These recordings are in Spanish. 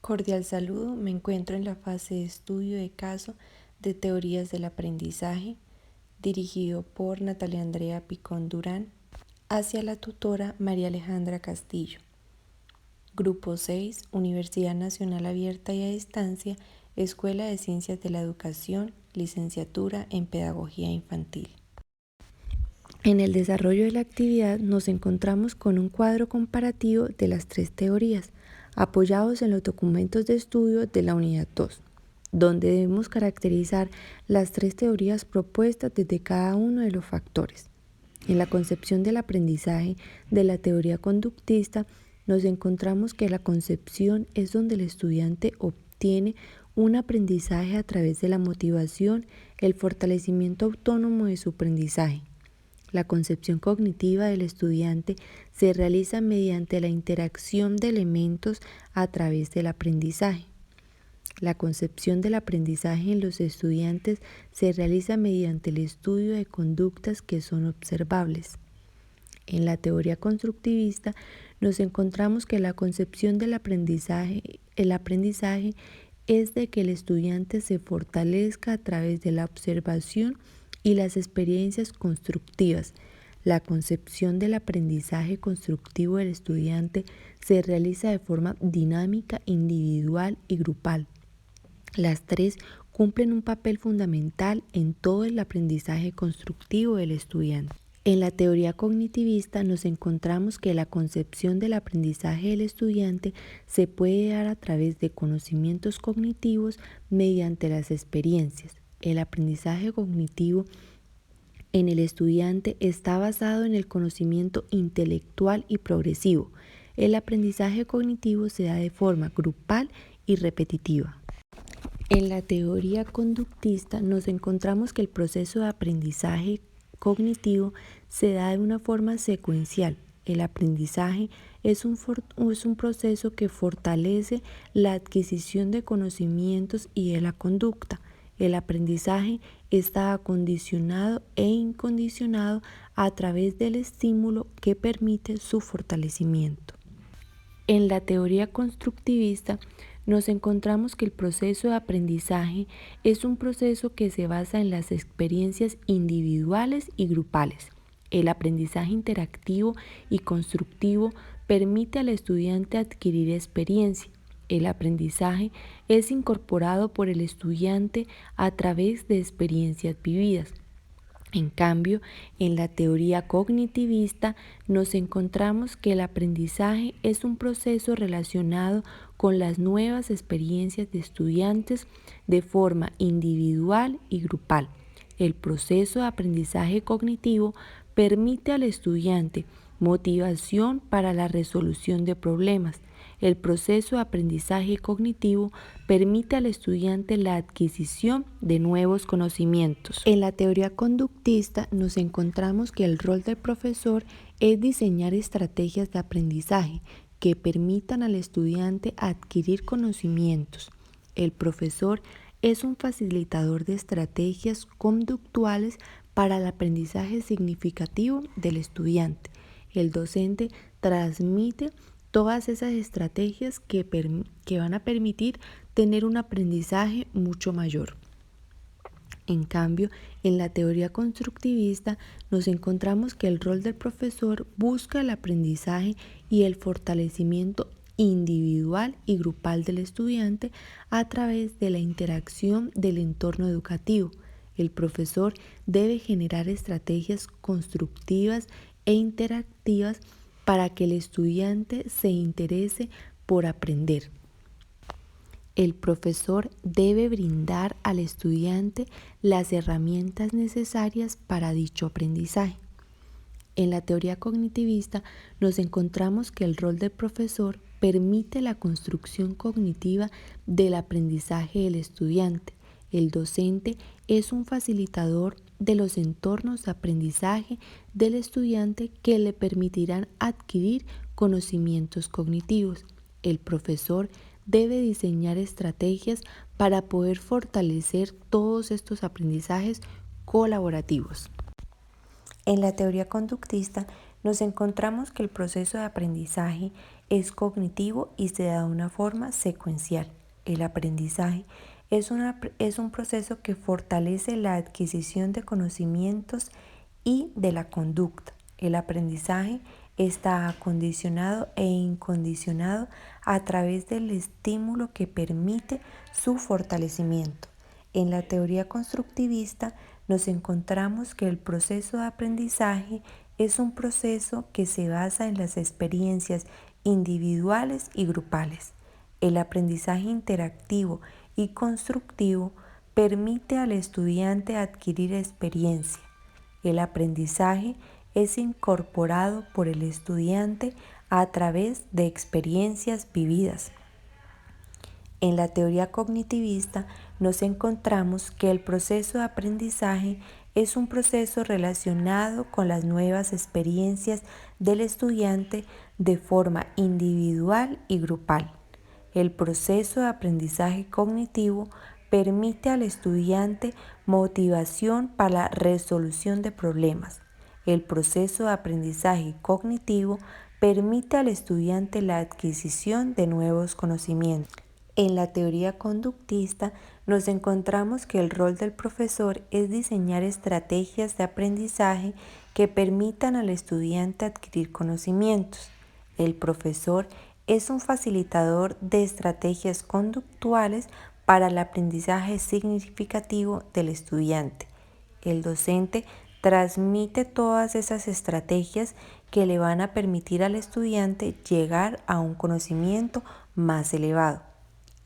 Cordial saludo, me encuentro en la fase de estudio de caso de teorías del aprendizaje, dirigido por Natalia Andrea Picón Durán, hacia la tutora María Alejandra Castillo. Grupo 6, Universidad Nacional Abierta y a Distancia, Escuela de Ciencias de la Educación, Licenciatura en Pedagogía Infantil. En el desarrollo de la actividad nos encontramos con un cuadro comparativo de las tres teorías, apoyados en los documentos de estudio de la unidad 2, donde debemos caracterizar las tres teorías propuestas desde cada uno de los factores. En la concepción del aprendizaje de la teoría conductista, nos encontramos que la concepción es donde el estudiante obtiene un aprendizaje a través de la motivación, el fortalecimiento autónomo de su aprendizaje. La concepción cognitiva del estudiante se realiza mediante la interacción de elementos a través del aprendizaje. La concepción del aprendizaje en los estudiantes se realiza mediante el estudio de conductas que son observables. En la teoría constructivista nos encontramos que la concepción del aprendizaje, el aprendizaje es de que el estudiante se fortalezca a través de la observación y las experiencias constructivas. La concepción del aprendizaje constructivo del estudiante se realiza de forma dinámica, individual y grupal. Las tres cumplen un papel fundamental en todo el aprendizaje constructivo del estudiante. En la teoría cognitivista nos encontramos que la concepción del aprendizaje del estudiante se puede dar a través de conocimientos cognitivos mediante las experiencias. El aprendizaje cognitivo en el estudiante está basado en el conocimiento intelectual y progresivo. El aprendizaje cognitivo se da de forma grupal y repetitiva. En la teoría conductista nos encontramos que el proceso de aprendizaje cognitivo se da de una forma secuencial. El aprendizaje es un proceso que fortalece la adquisición de conocimientos y de la conducta. El aprendizaje está acondicionado e incondicionado a través del estímulo que permite su fortalecimiento. En la teoría constructivista nos encontramos que el proceso de aprendizaje es un proceso que se basa en las experiencias individuales y grupales. El aprendizaje interactivo y constructivo permite al estudiante adquirir experiencia. El aprendizaje es incorporado por el estudiante a través de experiencias vividas. En cambio, en la teoría cognitivista nos encontramos que el aprendizaje es un proceso relacionado con las nuevas experiencias de estudiantes de forma individual y grupal. El proceso de aprendizaje cognitivo permite al estudiante motivación para la resolución de problemas. El proceso de aprendizaje cognitivo permite al estudiante la adquisición de nuevos conocimientos. En la teoría conductista nos encontramos que el rol del profesor es diseñar estrategias de aprendizaje que permitan al estudiante adquirir conocimientos. El profesor es un facilitador de estrategias conductuales para el aprendizaje significativo del estudiante. El docente transmite todas esas estrategias que van a permitir tener un aprendizaje mucho mayor. En cambio, en la teoría constructivista nos encontramos que el rol del profesor busca el aprendizaje y el fortalecimiento individual y grupal del estudiante a través de la interacción del entorno educativo. El profesor debe generar estrategias constructivas e interactivas para que el estudiante se interese por aprender. El profesor debe brindar al estudiante las herramientas necesarias para dicho aprendizaje. En la teoría cognitivista nos encontramos que el rol del profesor permite la construcción cognitiva del aprendizaje del estudiante. El docente es un facilitador de los entornos de aprendizaje del estudiante que le permitirán adquirir conocimientos cognitivos. El profesor debe diseñar estrategias para poder fortalecer todos estos aprendizajes colaborativos. En la teoría conductista nos encontramos que el proceso de aprendizaje es cognitivo y se da de una forma secuencial. El aprendizaje es un proceso que fortalece la adquisición de conocimientos y de la conducta. El aprendizaje está acondicionado e incondicionado a través del estímulo que permite su fortalecimiento. En la teoría constructivista nos encontramos que el proceso de aprendizaje es un proceso que se basa en las experiencias individuales y grupales. El aprendizaje interactivo y constructivo permite al estudiante adquirir experiencia. El aprendizaje es incorporado por el estudiante a través de experiencias vividas. En la teoría cognitivista nos encontramos que el proceso de aprendizaje es un proceso relacionado con las nuevas experiencias del estudiante de forma individual y grupal. El proceso de aprendizaje cognitivo permite al estudiante motivación para la resolución de problemas. El proceso de aprendizaje cognitivo permite al estudiante la adquisición de nuevos conocimientos. En la teoría conductista nos encontramos que el rol del profesor es diseñar estrategias de aprendizaje que permitan al estudiante adquirir conocimientos. El profesor es un facilitador de estrategias conductuales para el aprendizaje significativo del estudiante. El docente transmite todas esas estrategias que le van a permitir al estudiante llegar a un conocimiento más elevado.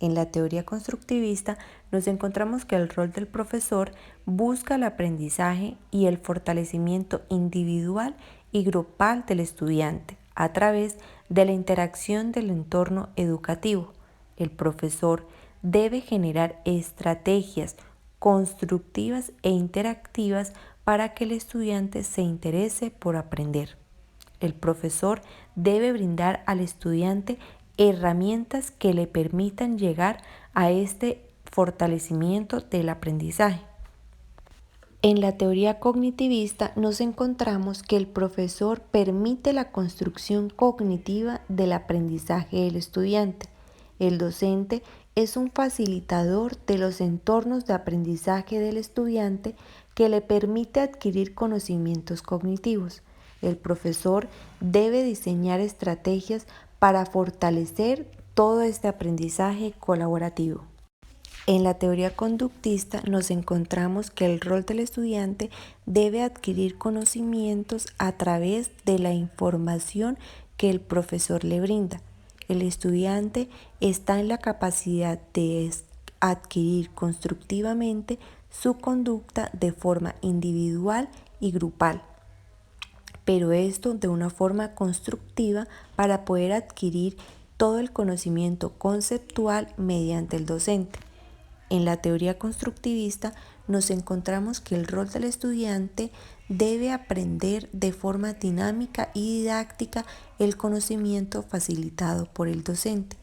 En la teoría constructivista nos encontramos que el rol del profesor busca el aprendizaje y el fortalecimiento individual y grupal del estudiante a través de la interacción del entorno educativo. El profesor debe generar estrategias constructivas e interactivas para que el estudiante se interese por aprender. El profesor debe brindar al estudiante herramientas que le permitan llegar a este fortalecimiento del aprendizaje. En la teoría cognitivista nos encontramos que el profesor permite la construcción cognitiva del aprendizaje del estudiante. El docente es un facilitador de los entornos de aprendizaje del estudiante que le permite adquirir conocimientos cognitivos. El profesor debe diseñar estrategias para fortalecer todo este aprendizaje colaborativo. En la teoría conductista nos encontramos que el rol del estudiante debe adquirir conocimientos a través de la información que el profesor le brinda. El estudiante está en la capacidad de adquirir constructivamente su conducta de forma individual y grupal, pero esto de una forma constructiva para poder adquirir todo el conocimiento conceptual mediante el docente. En la teoría constructivista nos encontramos que el rol del estudiante debe aprender de forma dinámica y didáctica el conocimiento facilitado por el docente.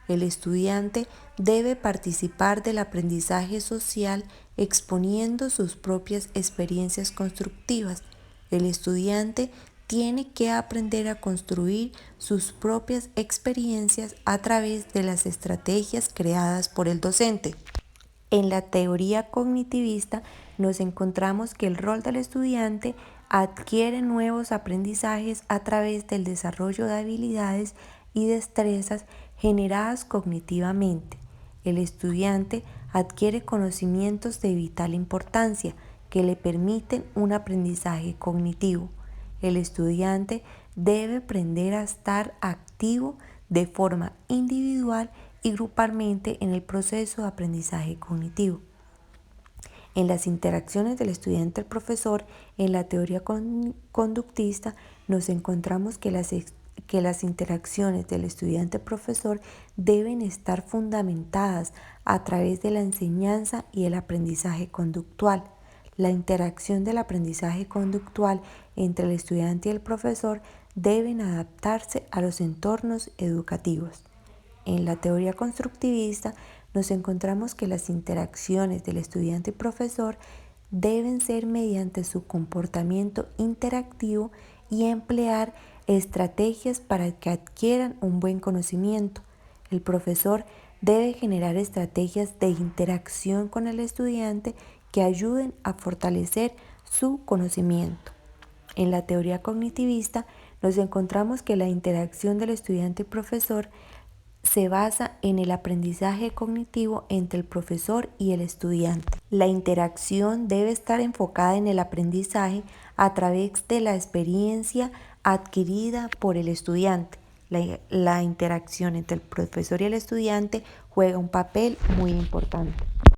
El estudiante debe participar del aprendizaje social exponiendo sus propias experiencias constructivas. El estudiante tiene que aprender a construir sus propias experiencias a través de las estrategias creadas por el docente. En la teoría cognitivista nos encontramos que el rol del estudiante adquiere nuevos aprendizajes a través del desarrollo de habilidades y destrezas generadas cognitivamente. El estudiante adquiere conocimientos de vital importancia que le permiten un aprendizaje cognitivo. El estudiante debe aprender a estar activo de forma individual y grupalmente en el proceso de aprendizaje cognitivo. En las interacciones del estudiante al profesor, en la teoría conductista, nos encontramos que las interacciones del estudiante al profesor deben estar fundamentadas a través de la enseñanza y el aprendizaje conductual. La interacción del aprendizaje conductual entre el estudiante y el profesor deben adaptarse a los entornos educativos. En la teoría constructivista nos encontramos que las interacciones del estudiante y profesor deben ser mediante su comportamiento interactivo y emplear estrategias para que adquieran un buen conocimiento. El profesor debe generar estrategias de interacción con el estudiante que ayuden a fortalecer su conocimiento. En la teoría cognitivista nos encontramos que la interacción del estudiante y profesor se basa en el aprendizaje cognitivo entre el profesor y el estudiante. La interacción debe estar enfocada en el aprendizaje a través de la experiencia adquirida por el estudiante. La interacción entre el profesor y el estudiante juega un papel muy importante.